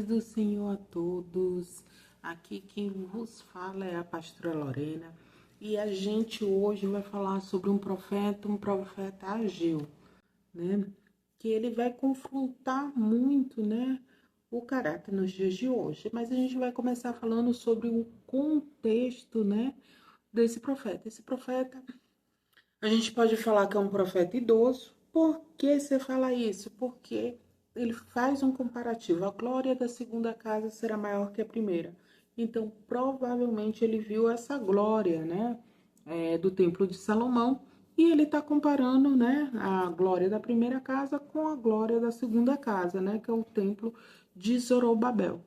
do Senhor a todos. Aqui quem vos fala é a pastora Lorena. E a gente hoje vai falar sobre um profeta Ageu, né? Que ele vai confrontar muito, né, o caráter nos dias de hoje. Mas a gente vai começar falando sobre o contexto, né, desse profeta. Esse profeta, a gente pode falar que é um profeta idoso. Por que você fala isso? Porque ele faz um comparativo. A glória da segunda casa será maior que a primeira. Então, provavelmente ele viu essa glória, né, do Templo de Salomão, e ele está comparando, né, a glória da primeira casa com a glória da segunda casa, né, que é o Templo de Zorobabel.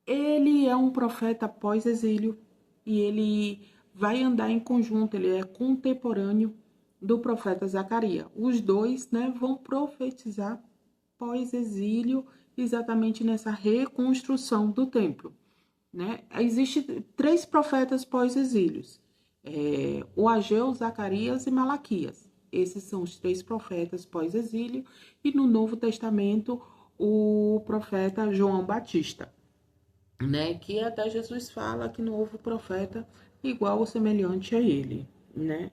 Ele é um profeta pós-exílio e ele vai andar em conjunto, ele é contemporâneo do profeta Zacarias. Os dois, né, vão profetizar pós-exílio, exatamente nessa reconstrução do templo, né? Existem 3 profetas pós-exílios, o Ageu, Zacarias e Malaquias. Esses são os 3 profetas pós-exílio, e no Novo Testamento o profeta João Batista, né? Que até Jesus fala que não houve profeta igual ou semelhante a ele, né?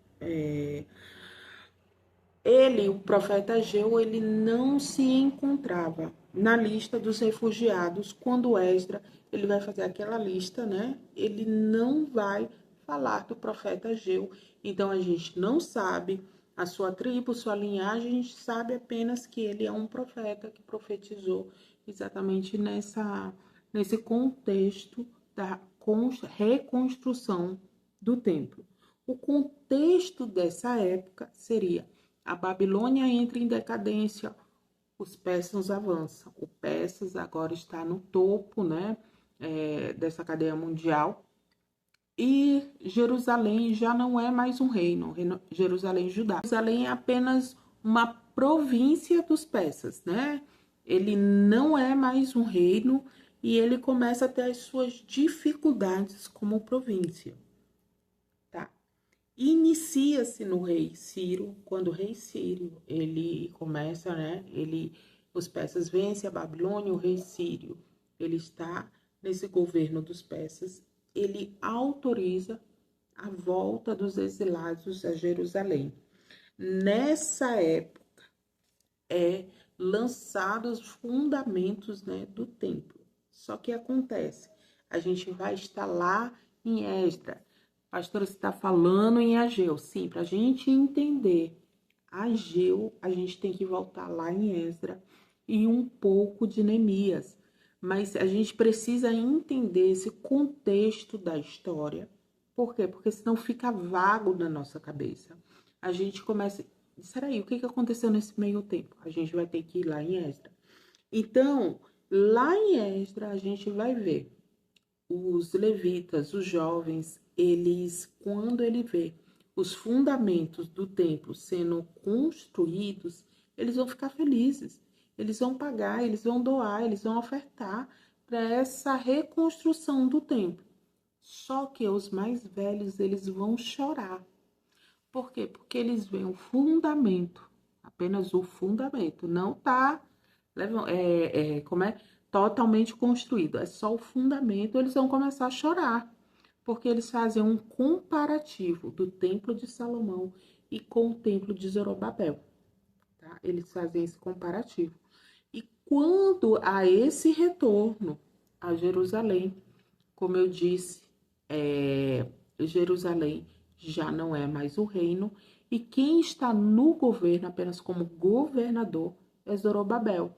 Ele, o profeta Ageu, ele não se encontrava na lista dos refugiados quando Esdra, ele vai fazer aquela lista, né? Ele não vai falar do profeta Ageu. Então a gente não sabe a sua tribo, sua linhagem, a gente sabe apenas que ele é um profeta que profetizou exatamente nesse contexto da reconstrução do templo. O contexto dessa época seria: a Babilônia entra em decadência, os persas avançam. O Persas agora está no topo, né, dessa cadeia mundial. E Jerusalém já não é mais um reino, Jerusalém e Judá. Jerusalém é apenas uma província dos persas, né? Ele não é mais um reino e ele começa a ter as suas dificuldades como província. Inicia-se no rei Ciro, quando o rei Ciro, ele começa, né, os persas vencem a Babilônia, o rei Ciro, ele está nesse governo dos persas, ele autoriza a volta dos exilados a Jerusalém. Nessa época, lançados os fundamentos, né, do templo. Só que acontece, a gente vai estar lá em Esdras. Pastora, você está falando em Ageu. Sim, para a gente entender Ageu, a gente tem que voltar lá em Esdras e um pouco de Neemias. Mas a gente precisa entender esse contexto da história. Por quê? Porque senão fica vago na nossa cabeça. A gente começa... Será aí, o que aconteceu nesse meio tempo? A gente vai ter que ir lá em Esdras. Então, lá em Esdras, a gente vai ver os levitas, os jovens, eles, quando ele vê os fundamentos do templo sendo construídos, eles vão ficar felizes. Eles vão pagar, eles vão doar, eles vão ofertar para essa reconstrução do templo. Só que os mais velhos, eles vão chorar. Por quê? Porque eles veem o fundamento, apenas o fundamento, não está totalmente construído, é só o fundamento. Eles vão começar a chorar, porque eles fazem um comparativo do Templo de Salomão e com o Templo de Zorobabel, tá? Eles fazem esse comparativo. E quando há esse retorno a Jerusalém, como eu disse, Jerusalém já não é mais o reino, e quem está no governo apenas como governador é Zorobabel.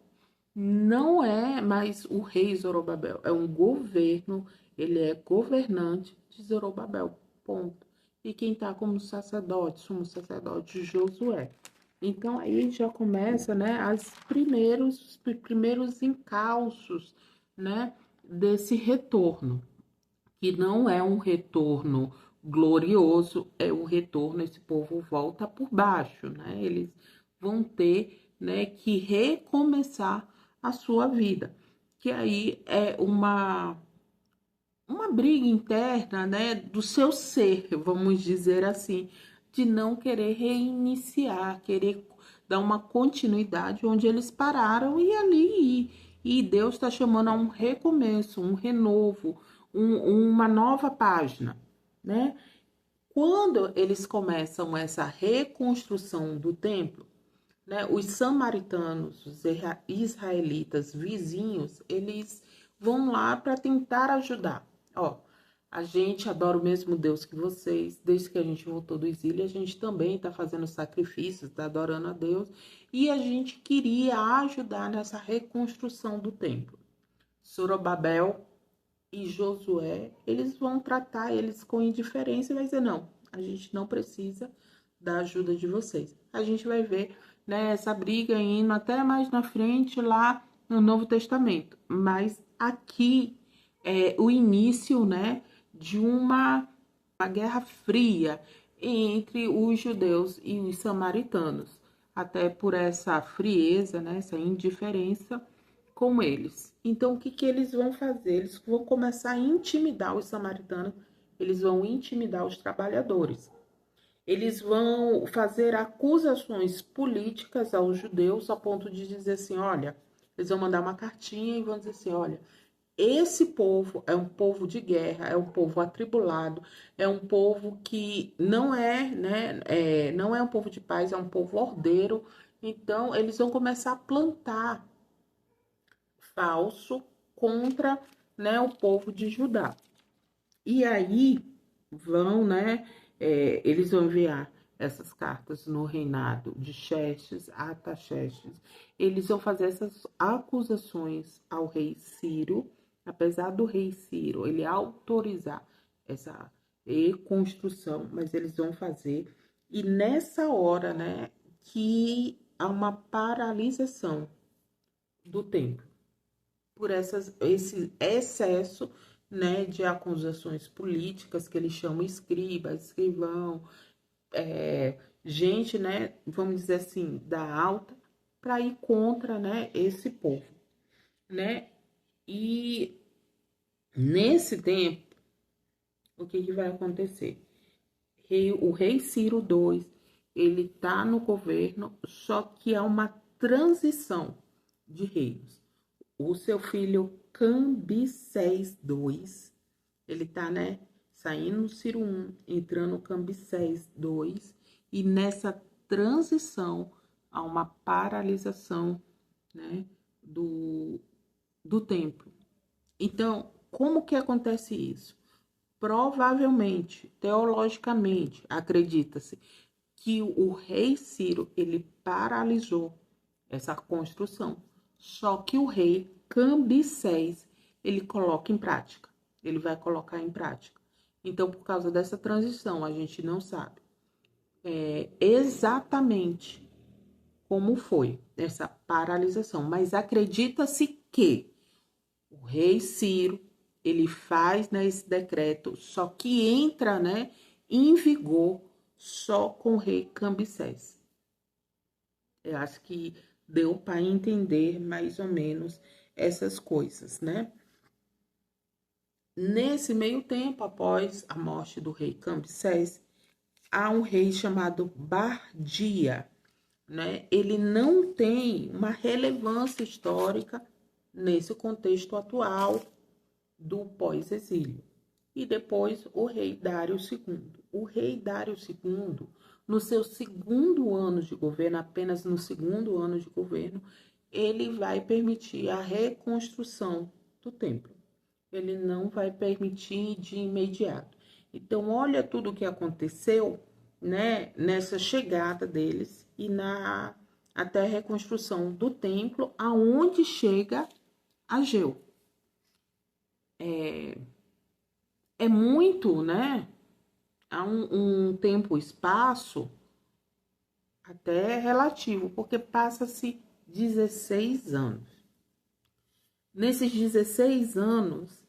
Não é mais o rei Zorobabel, é um governo, ele é governante de Zorobabel, ponto. E quem está como sacerdote, sumo sacerdote, Josué. Então aí já começa, né, os primeiros encalços, né, desse retorno, que não é um retorno glorioso, é um retorno, esse povo volta por baixo, né? Eles vão ter, né, que recomeçar a sua vida, que aí é uma briga interna, né, do seu ser, vamos dizer assim, de não querer reiniciar, querer dar uma continuidade onde eles pararam e ali E Deus está chamando a um recomeço, um renovo, uma nova página, né? Quando eles começam essa reconstrução do templo, né, os samaritanos, os israelitas vizinhos, eles vão lá para tentar ajudar. Ó, a gente adora o mesmo Deus que vocês, desde que a gente voltou do exílio, a gente também está fazendo sacrifícios, está adorando a Deus, e a gente queria ajudar nessa reconstrução do templo. Zorobabel e Josué, eles vão tratar eles com indiferença e vai dizer, não, a gente não precisa da ajuda de vocês. A gente vai ver, né, essa briga indo até mais na frente lá no Novo Testamento. Mas aqui é o início, né, de uma guerra fria entre os judeus e os samaritanos. Até por essa frieza, né, essa indiferença com eles. Então, o que, que eles vão fazer? Eles vão começar a intimidar os samaritanos, eles vão intimidar os trabalhadores. Eles vão fazer acusações políticas aos judeus a ponto de dizer assim, olha, eles vão mandar uma cartinha e vão dizer assim, olha, esse povo é um povo de guerra, é um povo atribulado, é um povo que não é, né, não é um povo de paz, é um povo ordeiro. Então, eles vão começar a plantar falso contra, né, o povo de Judá. E aí vão, né, eles vão enviar essas cartas no reinado de Xerxes, Artaxerxes. Eles vão fazer essas acusações ao rei Ciro, apesar do rei Ciro ele autorizar essa reconstrução, mas eles vão fazer. E nessa hora, né, que há uma paralisação do templo por esse excesso, né, de acusações políticas que eles chamam escriba, escrivão, gente, né, vamos dizer assim, da alta, para ir contra, né, esse povo, né? E nesse tempo, o que, que vai acontecer? O rei Ciro II, ele tá no governo, só que há uma transição de reinos. O seu filho Cambises II, ele tá, né, saindo no Ciro I, entrando no Cambises II, e nessa transição há uma paralisação, né, do templo. Então, como que acontece isso? Provavelmente, teologicamente, acredita-se que o rei Ciro, ele paralisou essa construção. Só que o rei Cambises, ele coloca em prática. Ele vai colocar em prática. Então, por causa dessa transição, a gente não sabe exatamente como foi essa paralisação, mas acredita-se que o rei Ciro, ele faz, né, esse decreto, só que entra, né, em vigor só com o rei Cambises. Eu acho que deu para entender mais ou menos essas coisas, né? Nesse meio tempo, após a morte do rei Cambises, há um rei chamado Bardia, né? Ele não tem uma relevância histórica nesse contexto atual do pós-exílio. E depois o rei Dário II. O rei Dário II, no seu segundo ano de governo, apenas no segundo ano de governo, ele vai permitir a reconstrução do templo. Ele não vai permitir de imediato. Então, olha tudo o que aconteceu, né, nessa chegada deles e até a reconstrução do templo, aonde chega Ageu. É muito, né? Há um tempo, espaço até relativo, porque passa-se 16 anos. Nesses 16 anos,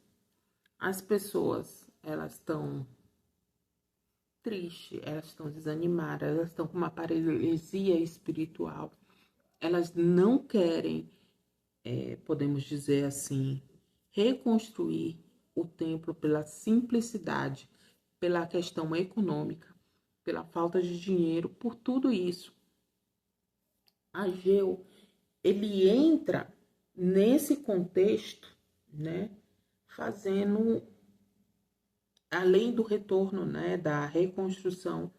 as pessoas, elas estão tristes, elas estão desanimadas, elas estão com uma paralisia espiritual, elas não querem, podemos dizer assim, reconstruir o templo pela simplicidade, pela questão econômica, pela falta de dinheiro, por tudo isso. Ageu, ele entra nesse contexto, né, fazendo, além do retorno, né, da reconstrução,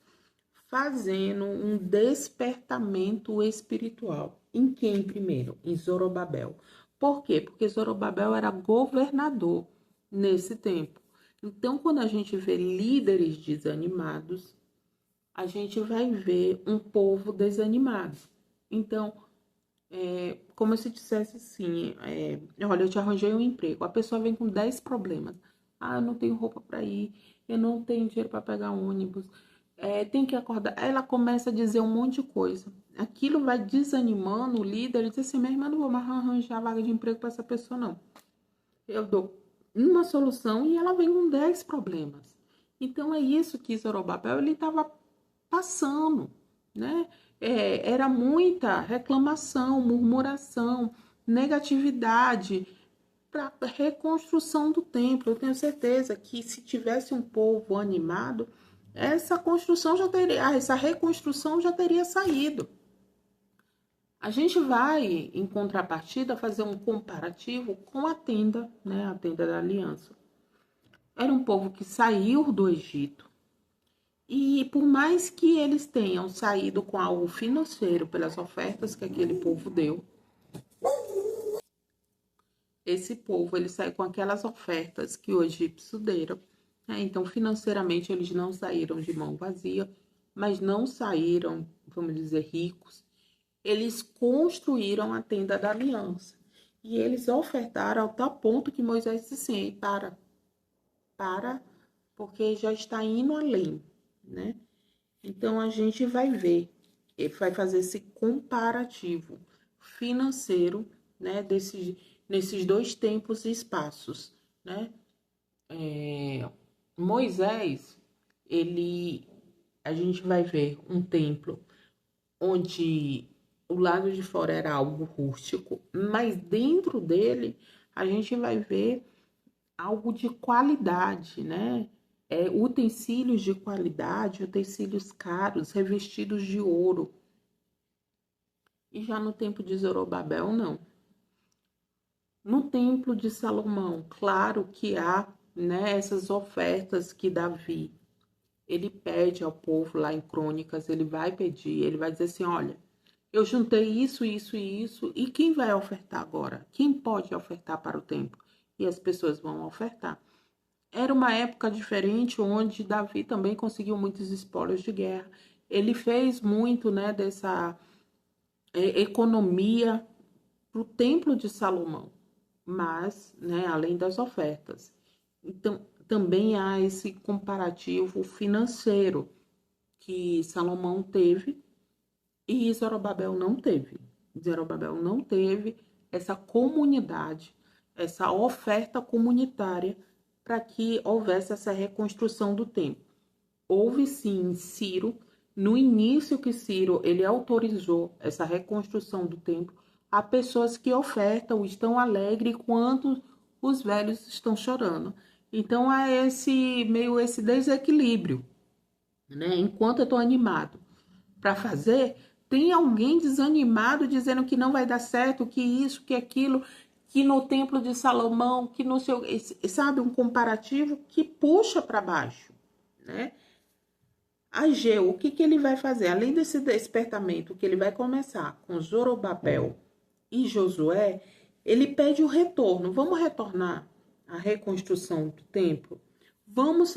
fazendo um despertamento espiritual. Em quem primeiro? Em Zorobabel. Por quê? Porque Zorobabel era governador nesse tempo. Então, quando a gente vê líderes desanimados, a gente vai ver um povo desanimado. Então, como se dissesse assim, olha, eu te arranjei um emprego. A pessoa vem com 10 problemas. Ah, eu não tenho roupa para ir, eu não tenho dinheiro para pegar ônibus, tem que acordar. Ela começa a dizer um monte de coisa. Aquilo vai desanimando o líder. Ele diz assim, minha irmã, não vou mais arranjar vaga de emprego para essa pessoa, não. Eu dou uma solução e ela vem com 10 problemas. Então, é isso que Zorobabel ele estava passando, né? Era muita reclamação, murmuração, negatividade para a reconstrução do templo. Eu tenho certeza que se tivesse um povo animado, essa construção já teria, essa reconstrução já teria saído. A gente vai, em contrapartida, fazer um comparativo com a tenda, né? A tenda da aliança. Era um povo que saiu do Egito, e por mais que eles tenham saído com algo financeiro pelas ofertas que aquele povo deu, esse povo ele sai com aquelas ofertas que o egípcio deram, né? Então, financeiramente, eles não saíram de mão vazia, mas não saíram, vamos dizer, ricos. Eles construíram a tenda da aliança. E eles ofertaram ao tal ponto que Moisés disse assim, para, porque já está indo além, né? Então, a gente vai ver, vai fazer esse comparativo financeiro, né, nesses dois tempos e espaços, né? Moisés, a gente vai ver um templo onde o lado de fora era algo rústico, mas dentro dele a gente vai ver algo de qualidade, né? Utensílios de qualidade, utensílios caros, revestidos de ouro. E já no tempo de Zorobabel, não. No templo de Salomão, claro que há, né, essas ofertas que Davi, ele pede ao povo lá em Crônicas, ele vai pedir, ele vai dizer assim, olha, eu juntei isso, isso e isso, e quem vai ofertar agora? Quem pode ofertar para o templo? E as pessoas vão ofertar. Era uma época diferente, onde Davi também conseguiu muitos espólios de guerra. Ele fez muito, né, dessa economia para o templo de Salomão, mas, né, além das ofertas. Então, também há esse comparativo financeiro que Salomão teve e Zorobabel não teve. Zorobabel não teve essa comunidade, essa oferta comunitária para que houvesse essa reconstrução do templo. Houve sim Ciro, no início que Ciro ele autorizou essa reconstrução do templo, há pessoas que ofertam, estão alegres enquanto os velhos estão chorando. Então há esse desequilíbrio, né? Enquanto eu estou animado para fazer, tem alguém desanimado dizendo que não vai dar certo, que isso, que aquilo, que no templo de Salomão, que no seu, sabe, um comparativo que puxa para baixo, né? Ageu, o que ele vai fazer? Além desse despertamento que ele vai começar com Zorobabel e Josué, ele pede o retorno. Vamos retornar à reconstrução do templo? Vamos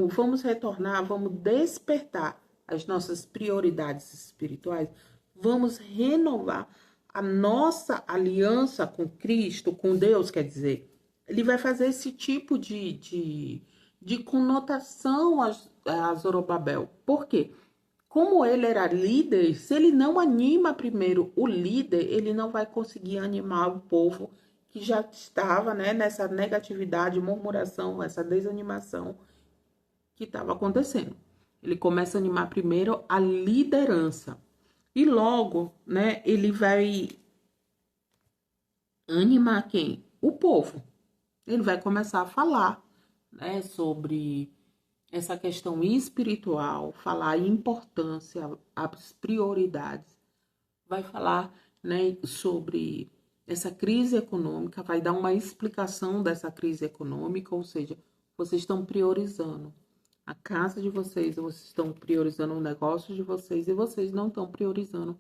vamos retornar, vamos despertar as nossas prioridades espirituais, vamos renovar a nossa aliança com Cristo, com Deus, quer dizer. Ele vai fazer esse tipo de conotação a Zorobabel. Por quê? Como ele era líder, se ele não anima primeiro o líder, ele não vai conseguir animar o povo que já estava, né, nessa negatividade, murmuração, essa desanimação que estava acontecendo. Ele começa a animar primeiro a liderança. E logo, né, ele vai animar quem? O povo. Ele vai começar a falar, né, sobre essa questão espiritual, falar a importância, as prioridades, vai falar, né, sobre essa crise econômica, vai dar uma explicação dessa crise econômica, ou seja, vocês estão priorizando a casa de vocês estão priorizando o negócio de vocês e vocês não estão priorizando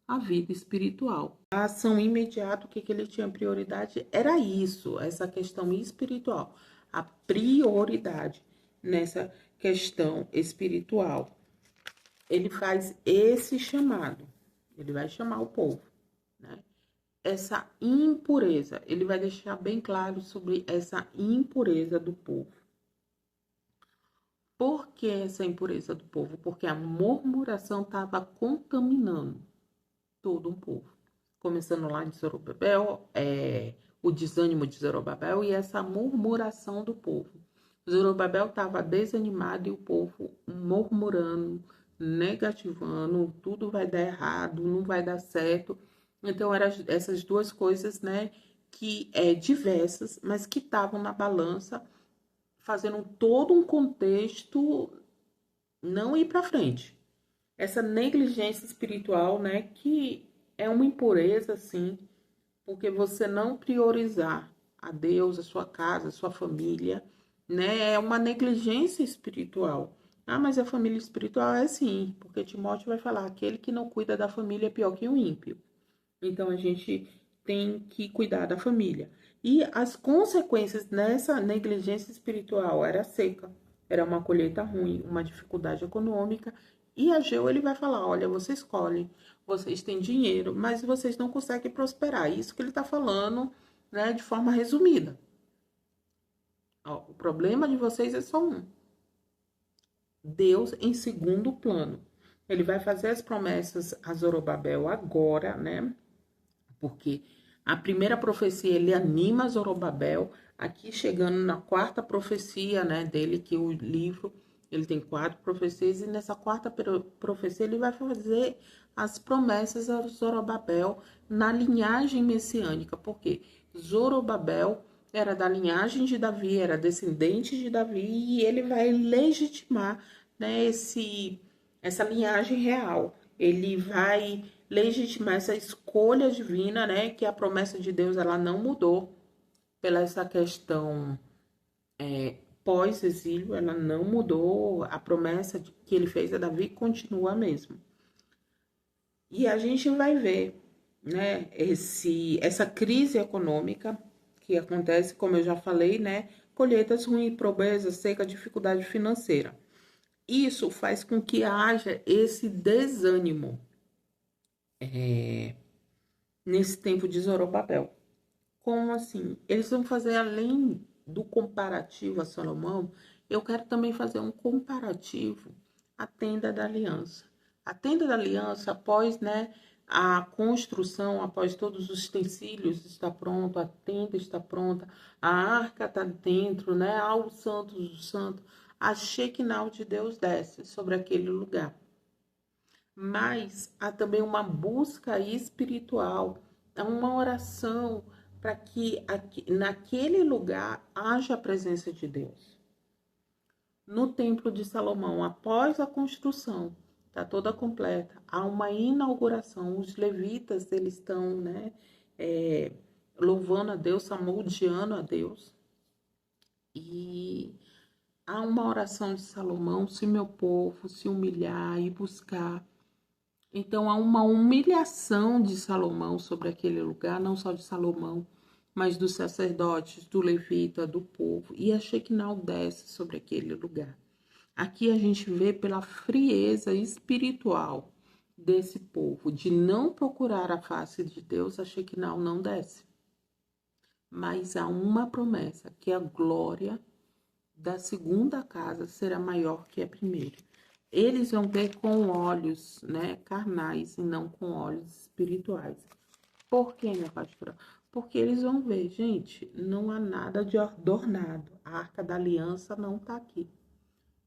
a vida espiritual. A ação imediata, o que ele tinha prioridade era isso, essa questão espiritual, a prioridade nessa questão espiritual. Ele faz esse chamado, ele vai chamar o povo, né? Essa impureza, ele vai deixar bem claro sobre essa impureza do povo. Por que essa impureza do povo? Porque a murmuração estava contaminando todo um povo. Começando lá de Zorobabel, o desânimo de Zorobabel e essa murmuração do povo. Zorobabel estava desanimado e o povo murmurando, negativando, tudo vai dar errado, não vai dar certo. Então, eram essas duas coisas, né, que diversas, mas que estavam na balança, fazendo todo um contexto não ir para frente. Essa negligência espiritual, né, que é uma impureza, sim, porque você não priorizar a Deus, a sua casa, a sua família, né, é uma negligência espiritual. Ah, mas a família espiritual é sim, porque Timóteo vai falar, aquele que não cuida da família é pior que o ímpio. Então, a gente tem que cuidar da família. E as consequências nessa negligência espiritual era seca, era uma colheita ruim, uma dificuldade econômica. E Ageu, ele vai falar, olha, vocês escolhem, vocês têm dinheiro, mas vocês não conseguem prosperar. Isso que ele está falando, né, de forma resumida. Ó, o problema de vocês é só um. Deus em segundo plano. Ele vai fazer as promessas a Zorobabel agora, né? Porque a primeira profecia ele anima Zorobabel, aqui chegando na quarta profecia, né, dele, que o livro ele tem 4 profecias, e nessa quarta profecia ele vai fazer as promessas a Zorobabel na linhagem messiânica, porque Zorobabel era da linhagem de Davi, era descendente de Davi, e ele vai legitimar, né, essa linhagem real. Ele vai legitimar essa escolha divina, né? Que a promessa de Deus ela não mudou pela essa questão pós-exílio, ela não mudou. A promessa que ele fez a Davi continua a mesma. E a gente vai ver, né? Essa crise econômica que acontece, como eu já falei, né? Colheitas ruins, pobreza, seca, dificuldade financeira. Isso faz com que haja esse desânimo nesse tempo de Zorobabel. Como assim? Eles vão fazer, além do comparativo a Salomão, eu quero também fazer um comparativo à tenda da aliança. A tenda da aliança, após, né, a construção, após todos os utensílios está pronto, a tenda está pronta, a arca está dentro, né, ao santo do santo, a Shekinah de Deus desce sobre aquele lugar. Mas há também uma busca espiritual, há uma oração para que naquele lugar haja a presença de Deus. No Templo de Salomão, após a construção, está toda completa, há uma inauguração. Os levitas, eles estão, né, louvando a Deus, salmodiando a Deus. E há uma oração de Salomão, se meu povo se humilhar e buscar. Então, há uma humilhação de Salomão sobre aquele lugar, não só de Salomão, mas dos sacerdotes, do levita, do povo. E a Shekinah desce sobre aquele lugar. Aqui a gente vê pela frieza espiritual desse povo, de não procurar a face de Deus, a Shekinah não desce. Mas há uma promessa, que a glória da segunda casa será maior que a primeira. Eles vão ver com olhos, né, carnais e não com olhos espirituais. Por quê, minha pastora? Porque eles vão ver, gente, não há nada de adornado. A Arca da Aliança não está aqui.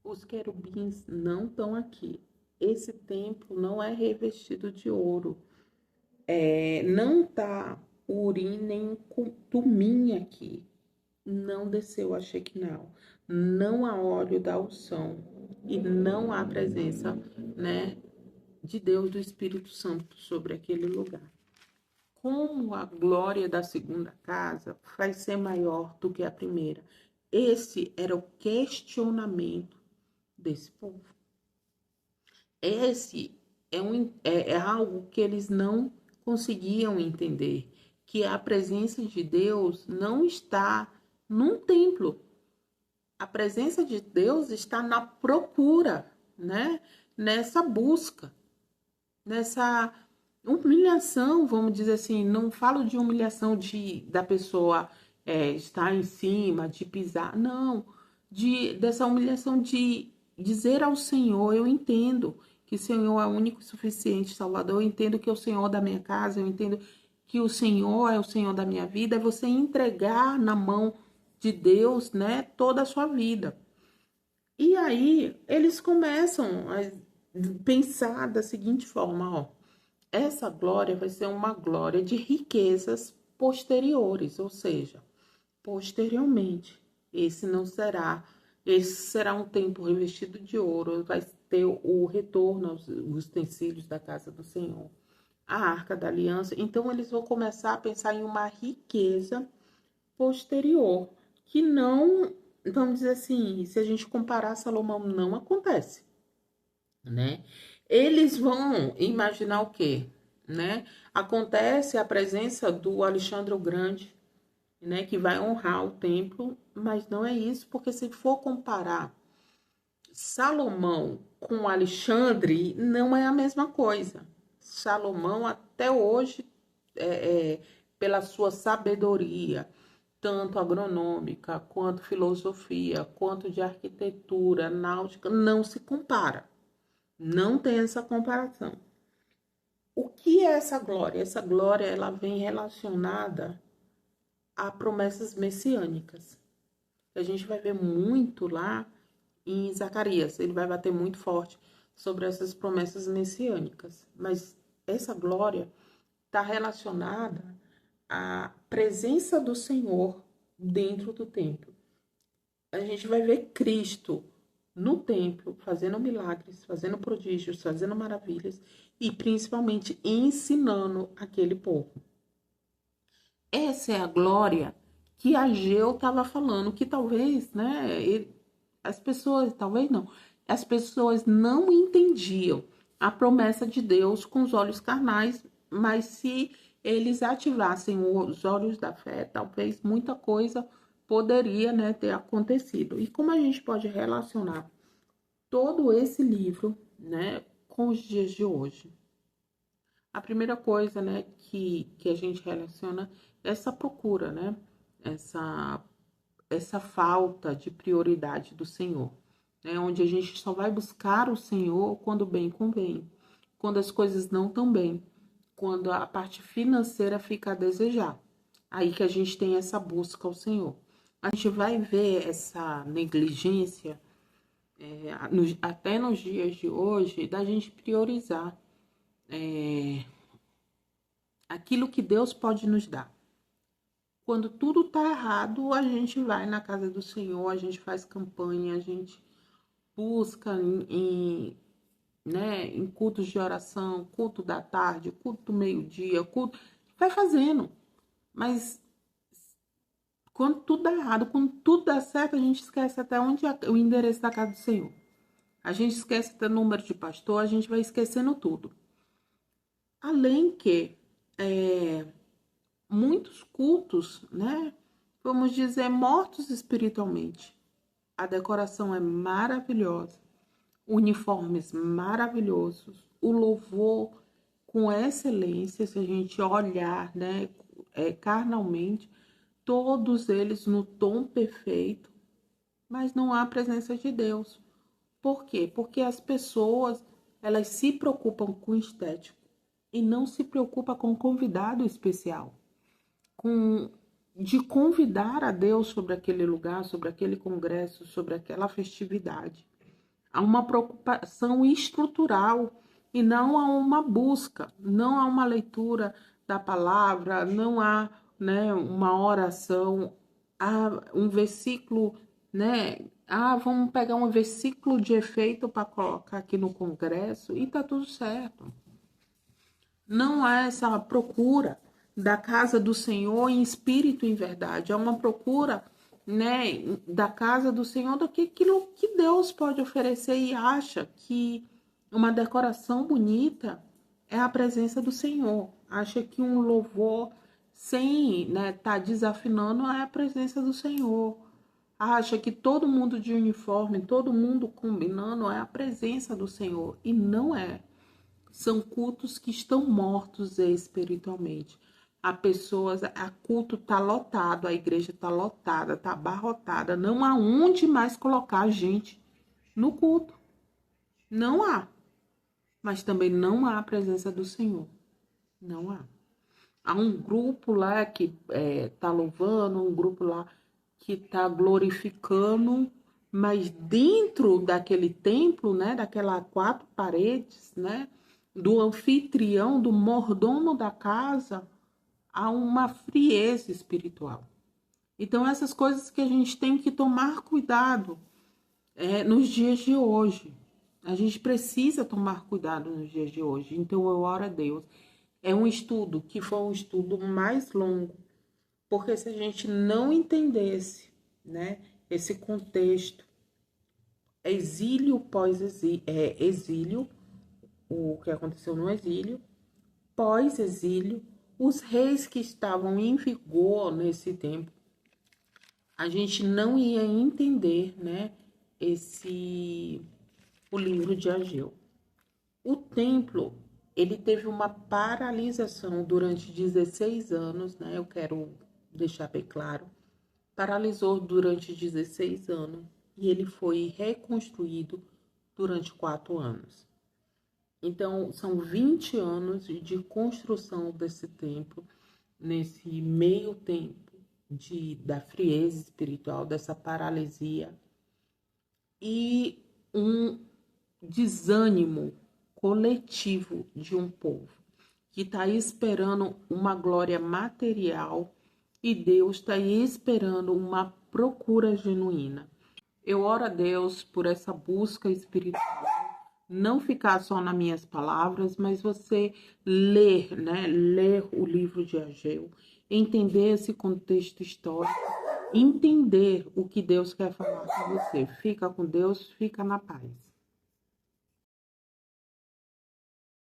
Os querubins não estão aqui. Esse templo não é revestido de ouro. Não está Urim nem Tumim aqui. Não desceu a Shekinah. Não há óleo da unção. E não há presença, né, de Deus, do Espírito Santo sobre aquele lugar. como a glória da segunda casa vai ser maior do que a primeira? Esse era o questionamento desse povo. Esse é algo que eles não conseguiam entender, que a presença de Deus não está num templo. A presença de Deus está na procura, né? Nessa busca, nessa humilhação, vamos dizer assim. Não falo de humilhação da pessoa estar em cima, de pisar, não. Dessa humilhação de dizer ao Senhor: eu entendo que o Senhor é o único e suficiente Salvador, eu entendo que é o Senhor da minha casa, eu entendo que o Senhor é o Senhor da minha vida. É você entregar na mão de Deus, né, toda a sua vida. E aí eles começam a pensar da seguinte forma, ó: essa glória vai ser uma glória de riquezas posteriores, ou seja, posteriormente. Esse será um tempo revestido de ouro, vai ter o retorno aos utensílios da casa do Senhor, a Arca da Aliança. Então eles vão começar a pensar em uma riqueza posterior, que não, vamos dizer assim, se a gente comparar, Salomão não acontece, né? Eles vão imaginar o quê, né? Acontece a presença do Alexandre o Grande, né, que vai honrar o templo, mas não é isso, porque se for comparar Salomão com Alexandre, não é a mesma coisa. Salomão até hoje, pela sua sabedoria, tanto agronômica, quanto filosofia, quanto de arquitetura, náutica, não se compara. Não tem essa comparação. O que é essa glória? Essa glória, ela vem relacionada a promessas messiânicas. A gente vai ver muito lá em Zacarias. Ele vai bater muito forte sobre essas promessas messiânicas. Mas essa glória está relacionada à presença do Senhor dentro do templo. A gente vai ver Cristo no templo, fazendo milagres, fazendo prodígios, fazendo maravilhas e principalmente ensinando aquele povo. Essa é a glória que Ageu estava falando, que talvez, né, as pessoas, talvez não, as pessoas não entendiam a promessa de Deus com os olhos carnais, mas se eles ativassem os olhos da fé, talvez muita coisa poderia, né, ter acontecido. E como a gente pode relacionar todo esse livro, né, com os dias de hoje? A primeira coisa, né, que a gente relaciona é essa procura, né, essa falta de prioridade do Senhor, né, onde a gente só vai buscar o Senhor quando bem convém, quando as coisas não estão bem, quando a parte financeira fica a desejar. Aí que a gente tem essa busca ao Senhor. A gente vai ver essa negligência até nos dias de hoje, da gente priorizar aquilo que Deus pode nos dar. Quando tudo está errado, a gente vai na casa do Senhor, a gente faz campanha, a gente busca né, em cultos de oração, culto da tarde, culto do meio-dia, culto... Vai fazendo. Mas quando tudo dá errado, quando tudo dá certo, a gente esquece até onde é o endereço da casa do Senhor. A gente esquece até o número de pastor, a gente vai esquecendo tudo. Além que muitos cultos, né, vamos dizer, mortos espiritualmente. A decoração é maravilhosa, uniformes maravilhosos, o louvor com excelência, se a gente olhar, né, carnalmente, todos eles no tom perfeito, mas não há presença de Deus. Por quê? Porque as pessoas, elas se preocupam com o estético e não se preocupam com o convidado especial, de convidar a Deus sobre aquele lugar, sobre aquele congresso, sobre aquela festividade. Há uma preocupação estrutural e não há uma busca, não há uma leitura da palavra, não há, né, uma oração, há um versículo, né? Vamos pegar um versículo de efeito para colocar aqui no congresso e tá tudo certo. Não há essa procura, da casa do Senhor em espírito e em verdade. É uma procura, né, da casa do Senhor, daquilo que Deus pode oferecer, e acha que uma decoração bonita é a presença do Senhor. Acha que um louvor sem, né, tá desafinando é a presença do Senhor. Acha que todo mundo de uniforme, todo mundo combinando é a presença do Senhor. E não é. São cultos que estão mortos espiritualmente. A pessoas, a culto tá lotado, a igreja tá lotada, tá abarrotada. Não há onde mais colocar a gente no culto. Não há. Mas também não há a presença do Senhor. Não há. Há um grupo lá que tá louvando, um grupo lá que tá glorificando, mas dentro daquele templo, né, daquelas quatro paredes, né, do anfitrião, do mordomo da casa, há uma frieza espiritual. Então, essas coisas que a gente tem que tomar cuidado nos dias de hoje. A gente precisa tomar cuidado nos dias de hoje. Então, eu oro a Deus. É um estudo que foi um estudo mais longo, porque se a gente não entendesse, né, esse contexto, exílio pós-exílio, exílio, o que aconteceu no exílio, pós-exílio, os reis que estavam em vigor nesse tempo, a gente não ia entender, né, o livro de Ageu. O templo, ele teve uma paralisação durante 16 anos, né? Eu quero deixar bem claro. Paralisou durante 16 anos e ele foi reconstruído durante 4 anos. Então, são 20 anos de construção desse templo, nesse meio tempo da frieza espiritual, dessa paralisia e um desânimo coletivo de um povo que está esperando uma glória material e Deus está esperando uma procura genuína. Eu oro a Deus por essa busca espiritual, não ficar só nas minhas palavras, mas você ler, né? Ler o livro de Ageu, entender esse contexto histórico, entender o que Deus quer falar com você. Fica com Deus, fica na paz.